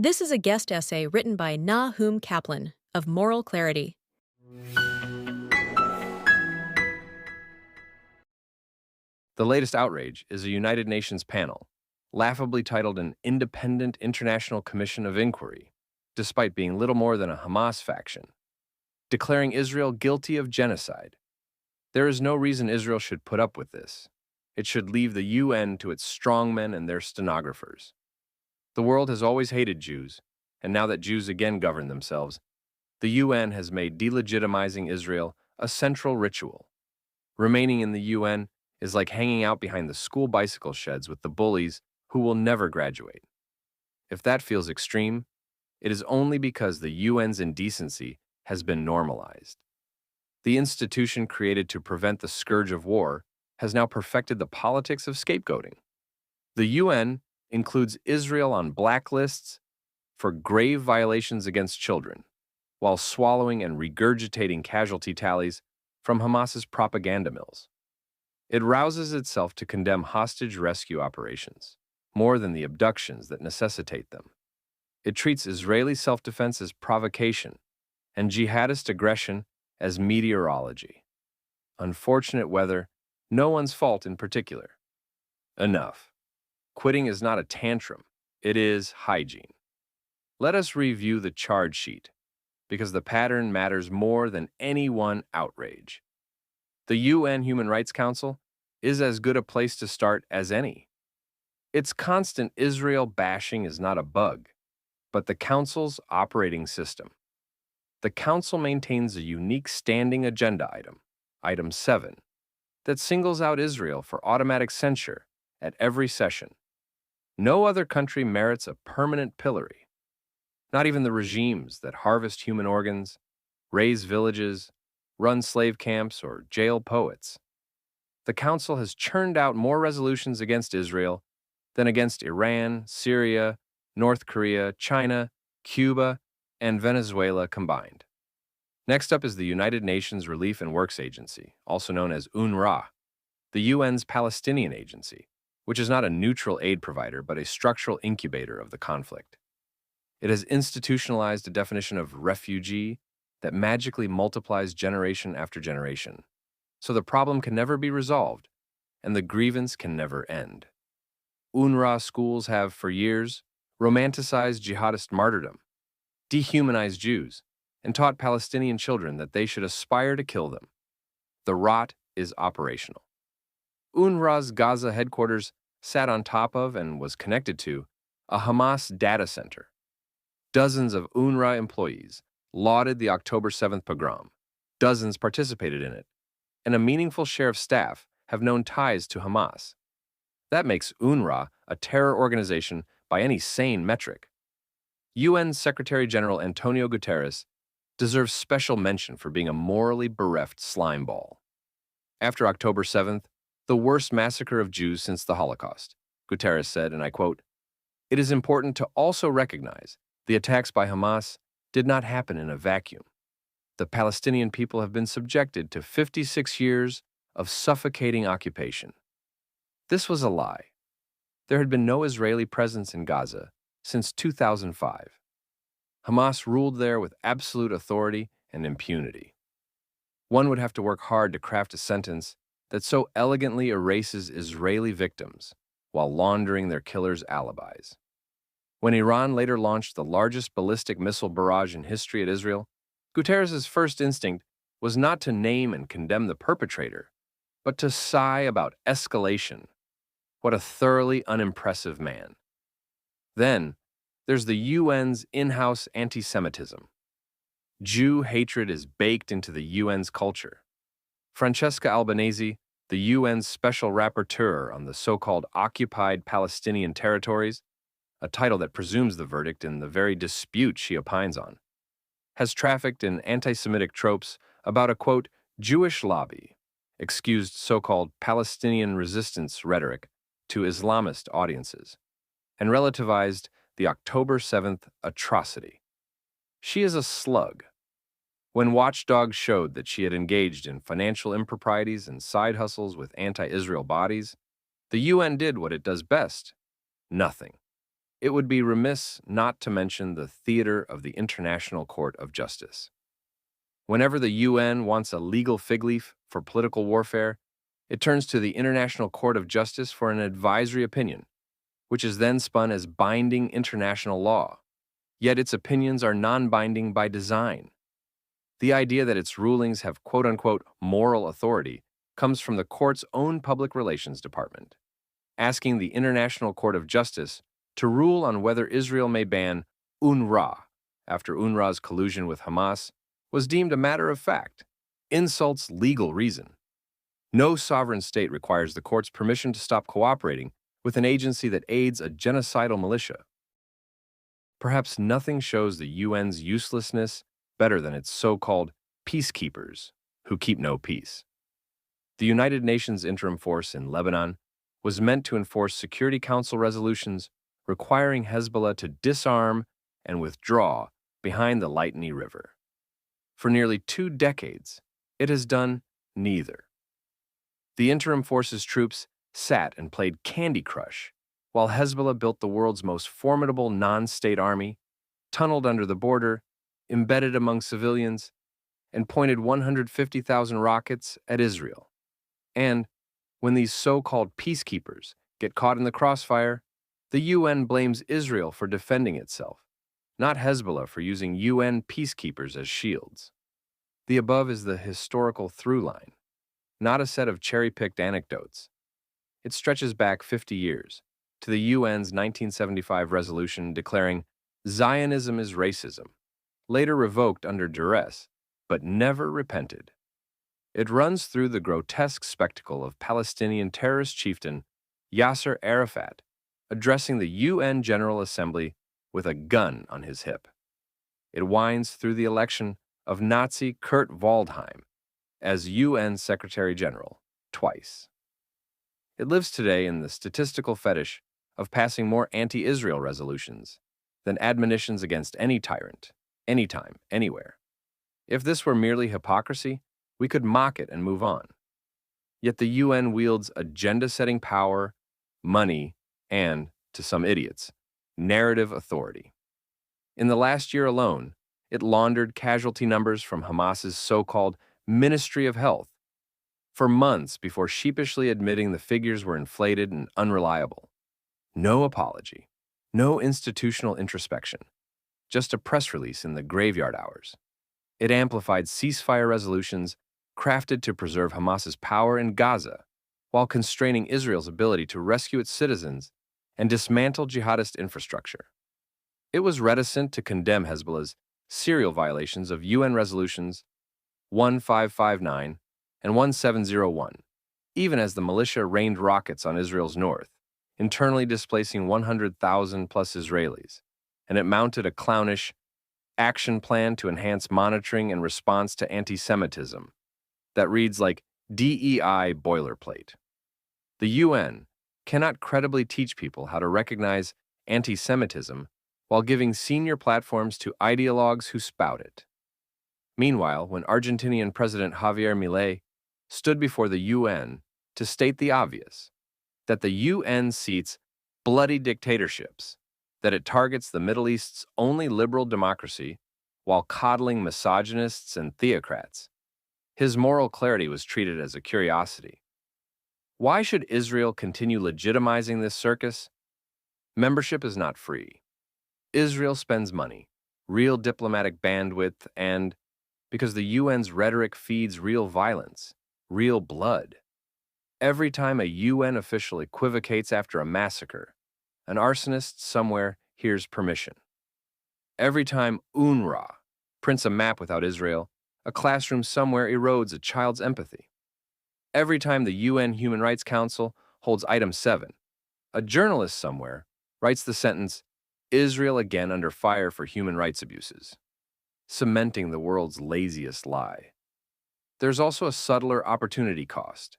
This is a guest essay written by Nahum Kaplan of Moral Clarity. The latest outrage is a United Nations panel, laughably titled an Independent International Commission of Inquiry, despite being little more than a Hamas faction, declaring Israel guilty of genocide. There is no reason Israel should put up with this. It should leave the UN to its strongmen and their stenographers. The world has always hated Jews, and now that Jews again govern themselves, the UN has made delegitimizing Israel a central ritual. Remaining in the UN is like hanging out behind the school bicycle sheds with the bullies who will never graduate. If that feels extreme, it is only because the UN's indecency has been normalized. The institution created to prevent the scourge of war has now perfected the politics of scapegoating. The UN includes Israel on blacklists for grave violations against children, while swallowing and regurgitating casualty tallies from Hamas's propaganda mills. It rouses itself to condemn hostage rescue operations, more than the abductions that necessitate them. It treats Israeli self-defense as provocation and jihadist aggression as meteorology. Unfortunate weather, no one's fault in particular. Enough. Quitting is not a tantrum, it is hygiene. Let us review the charge sheet, because the pattern matters more than any one outrage. The UN Human Rights Council is as good a place to start as any. Its constant Israel bashing is not a bug, but the Council's operating system. The Council maintains a unique standing agenda item, Item 7, that singles out Israel for automatic censure at every session. No other country merits a permanent pillory. Not even the regimes that harvest human organs, raise villages, run slave camps, or jail poets. The Council has churned out more resolutions against Israel than against Iran, Syria, North Korea, China, Cuba, and Venezuela combined. Next up is the United Nations Relief and Works Agency, also known as UNRWA, the UN's Palestinian agency, which is not a neutral aid provider but a structural incubator of the conflict. It has institutionalized a definition of refugee that magically multiplies generation after generation, so the problem can never be resolved and the grievance can never end. UNRWA schools have, for years, romanticized jihadist martyrdom, dehumanized Jews, and taught Palestinian children that they should aspire to kill them. The rot is operational. UNRWA's Gaza headquarters sat on top of and was connected to a Hamas data center. Dozens of UNRWA employees lauded the October 7th pogrom. Dozens participated in it, and a meaningful share of staff have known ties to Hamas. That makes UNRWA a terror organization by any sane metric. UN Secretary General Antonio Guterres deserves special mention for being a morally bereft slimeball. After October 7th, the worst massacre of Jews since the Holocaust, Guterres said, and I quote, "It is important to also recognize the attacks by Hamas did not happen in a vacuum. The Palestinian people have been subjected to 56 years of suffocating occupation. This was a lie. There had been no Israeli presence in Gaza since 2005. Hamas ruled there with absolute authority and impunity." One would have to work hard to craft a sentence that so elegantly erases Israeli victims while laundering their killers' alibis. When Iran later launched the largest ballistic missile barrage in history at Israel, Guterres' first instinct was not to name and condemn the perpetrator, but to sigh about escalation. What a thoroughly unimpressive man. Then, there's the UN's in-house anti-Semitism. Jew hatred is baked into the UN's culture. Francesca Albanese, the UN's special rapporteur on the so-called occupied Palestinian territories, a title that presumes the verdict in the very dispute she opines on, has trafficked in anti-Semitic tropes about a, quote, Jewish lobby, excused so-called Palestinian resistance rhetoric to Islamist audiences, and relativized the October 7th atrocity. She is a slug. When watchdogs showed that she had engaged in financial improprieties and side hustles with anti-Israel bodies, the UN did what it does best: nothing. it would be remiss not to mention the theater of the International Court of Justice. Whenever the UN wants a legal fig leaf for political warfare, it turns to the International Court of Justice for an advisory opinion, which is then spun as binding international law. Yet its opinions are non-binding by design. The idea that its rulings have quote-unquote moral authority comes from the court's own public relations department, asking the International Court of Justice to rule on whether Israel may ban UNRWA after UNRWA's collusion with Hamas was deemed a matter of fact, insults legal reason. No sovereign state requires the court's permission to stop cooperating with an agency that aids a genocidal militia. Perhaps nothing shows the UN's uselessness better than its so-called peacekeepers who keep no peace. The United Nations Interim Force in Lebanon was meant to enforce Security Council resolutions requiring Hezbollah to disarm and withdraw behind the Litani River. For nearly 2 decades, it has done neither. The interim force's troops sat and played Candy Crush, while Hezbollah built the world's most formidable non-state army, tunneled under the border, embedded among civilians, and pointed 150,000 rockets at Israel. And when these so-called peacekeepers get caught in the crossfire, the UN blames Israel for defending itself, not Hezbollah for using UN peacekeepers as shields. The above is the historical through line, not a set of cherry-picked anecdotes. It stretches back 50 years to the UN's 1975 resolution declaring Zionism is racism, later revoked under duress, but never repented. It runs through the grotesque spectacle of Palestinian terrorist chieftain Yasser Arafat addressing the UN General Assembly with a gun on his hip. It winds through the election of Nazi Kurt Waldheim as UN Secretary General twice. It lives today in the statistical fetish of passing more anti-Israel resolutions than admonitions against any tyrant, anytime, anywhere. If this were merely hypocrisy, we could mock it and move on. Yet the UN wields agenda-setting power, money, and, to some idiots, narrative authority. In the last year alone, it laundered casualty numbers from Hamas's so-called Ministry of Health for months before sheepishly admitting the figures were inflated and unreliable. No apology, no institutional introspection, just a press release in the graveyard hours. It amplified ceasefire resolutions crafted to preserve Hamas's power in Gaza while constraining Israel's ability to rescue its citizens and dismantle jihadist infrastructure. It was reticent to condemn Hezbollah's serial violations of UN resolutions 1559 and 1701, even as the militia rained rockets on Israel's north, internally displacing 100,000 plus Israelis, and it mounted a clownish action plan to enhance monitoring and response to anti-Semitism that reads like DEI boilerplate. The UN cannot credibly teach people how to recognize anti-Semitism while giving senior platforms to ideologues who spout it. Meanwhile, when Argentinian President Javier Milei stood before the UN to state the obvious, that the UN seats bloody dictatorships, that it targets the Middle East's only liberal democracy while coddling misogynists and theocrats, his moral clarity was treated as a curiosity. Why should Israel continue legitimizing this circus? Membership is not free. Israel spends money, real diplomatic bandwidth, and because the UN's rhetoric feeds real violence, real blood. Every time a UN official equivocates after a massacre, an arsonist somewhere hears permission. Every time UNRWA prints a map without Israel, a classroom somewhere erodes a child's empathy. Every time the UN Human Rights Council holds Item 7, a journalist somewhere writes the sentence, Israel again under fire for human rights abuses, cementing the world's laziest lie. There's also a subtler opportunity cost.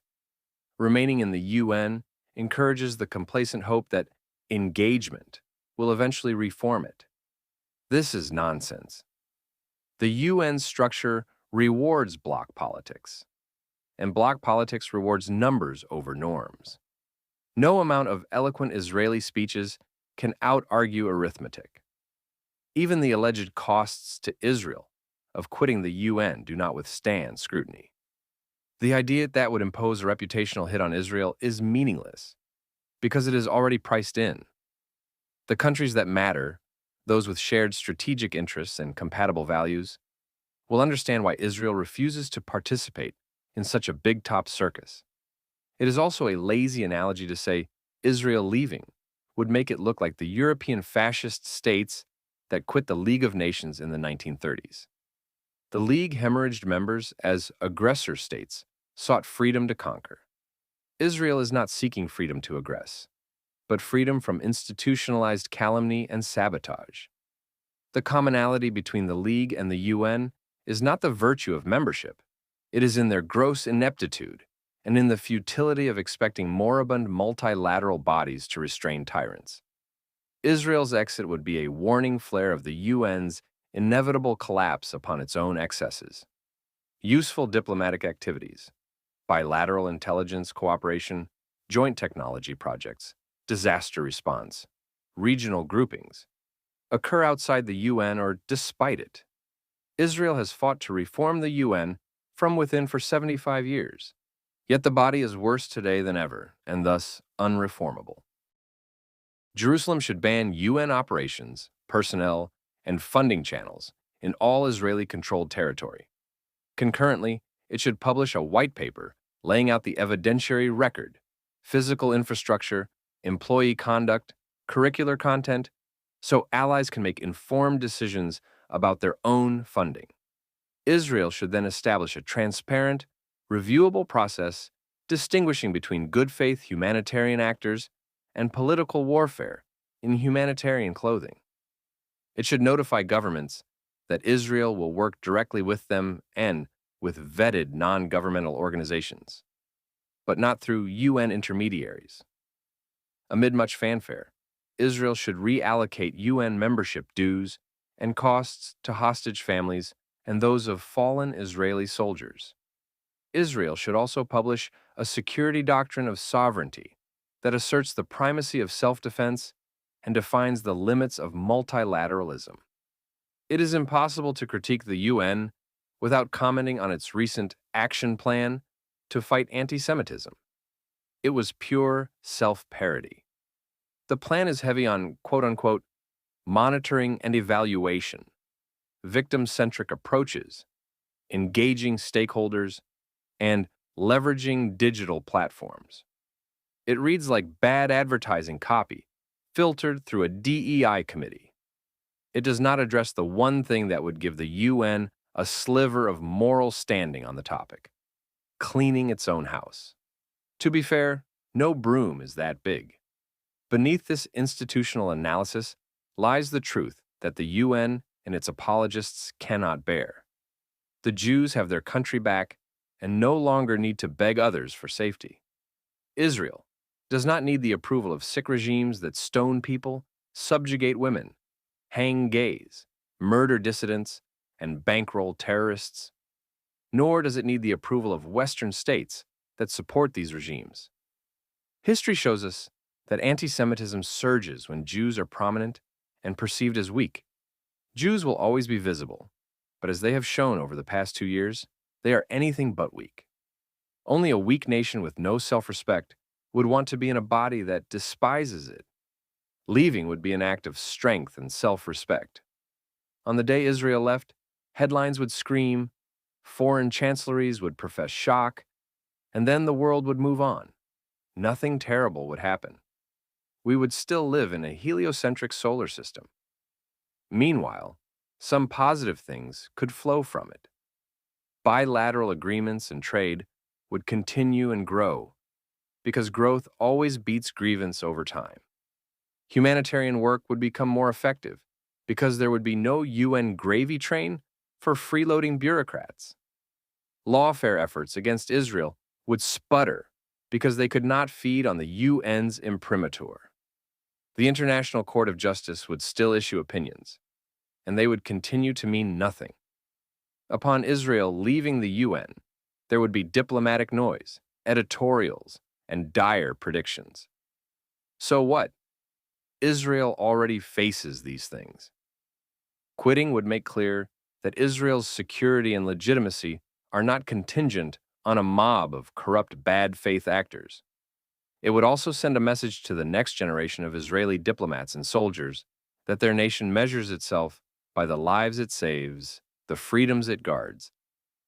Remaining in the UN encourages the complacent hope that engagement will eventually reform it. This is nonsense. The UN structure rewards bloc politics, and bloc politics rewards numbers over norms. No amount of eloquent Israeli speeches can out-argue arithmetic. Even the alleged costs to Israel of quitting the UN do not withstand scrutiny. The idea that would impose a reputational hit on Israel is meaningless because it is already priced in. The countries that matter, those with shared strategic interests and compatible values, will understand why Israel refuses to participate in such a big-top circus. It is also a lazy analogy to say Israel leaving would make it look like the European fascist states that quit the League of Nations in the 1930s. The League hemorrhaged members as aggressor states sought freedom to conquer. Israel is not seeking freedom to aggress, but freedom from institutionalized calumny and sabotage. The commonality between the League and the UN is not the virtue of membership. It is in their gross ineptitude and in the futility of expecting moribund multilateral bodies to restrain tyrants. Israel's exit would be a warning flare of the UN's inevitable collapse upon its own excesses. Useful diplomatic activities, bilateral intelligence cooperation, joint technology projects, disaster response, regional groupings, occur outside the UN or despite it. Israel has fought to reform the UN from within for 75 years, yet the body is worse today than ever, and thus unreformable. Jerusalem should ban UN operations, personnel, and funding channels in all Israeli-controlled territory. Concurrently, it should publish a white paper laying out the evidentiary record, physical infrastructure, employee conduct, curricular content, so allies can make informed decisions about their own funding. Israel should then establish a transparent, reviewable process distinguishing between good faith humanitarian actors and political warfare in humanitarian clothing. It should notify governments that Israel will work directly with them and with vetted non-governmental organizations, but not through UN intermediaries. Amid much fanfare, Israel should reallocate UN membership dues and costs to hostage families and those of fallen Israeli soldiers. Israel should also publish a security doctrine of sovereignty that asserts the primacy of self-defense and defines the limits of multilateralism. It is impossible to critique the UN without commenting on its recent action plan to fight anti-Semitism. It was pure self-parody. The plan is heavy on quote-unquote monitoring and evaluation, victim-centric approaches, engaging stakeholders, and leveraging digital platforms. It reads like bad advertising copy, filtered through a DEI committee. It does not address the one thing that would give the UN a sliver of moral standing on the topic: cleaning its own house. To be fair, no broom is that big. Beneath this institutional analysis lies the truth that the UN and its apologists cannot bear. The Jews have their country back and no longer need to beg others for safety. Israel does not need the approval of sick regimes that stone people, subjugate women, hang gays, murder dissidents, and bankroll terrorists. Nor does it need the approval of Western states that support these regimes. History shows us that anti-Semitism surges when Jews are prominent and perceived as weak. Jews will always be visible, but as they have shown over the past 2 years, they are anything but weak. Only a weak nation with no self-respect would want to be in a body that despises it. Leaving would be an act of strength and self-respect. On the day Israel left, headlines would scream, foreign chancelleries would profess shock, and then the world would move on. Nothing terrible would happen. We would still live in a heliocentric solar system. Meanwhile, some positive things could flow from it. Bilateral agreements and trade would continue and grow, because growth always beats grievance over time. Humanitarian work would become more effective, because there would be no UN gravy train for freeloading bureaucrats. Lawfare efforts against Israel would sputter because they could not feed on the UN's imprimatur. The International Court of Justice would still issue opinions, and they would continue to mean nothing. Upon Israel leaving the UN, there would be diplomatic noise, editorials, and dire predictions. So what? Israel already faces these things. Quitting would make clear that Israel's security and legitimacy are not contingent on a mob of corrupt bad faith actors. It would also send a message to the next generation of Israeli diplomats and soldiers that their nation measures itself by the lives it saves, the freedoms it guards,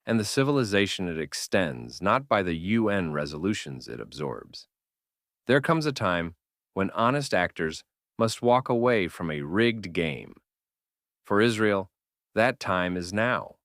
and the civilization it extends, not by the UN resolutions it absorbs. There comes a time when honest actors must walk away from a rigged game. For Israel, that time is now.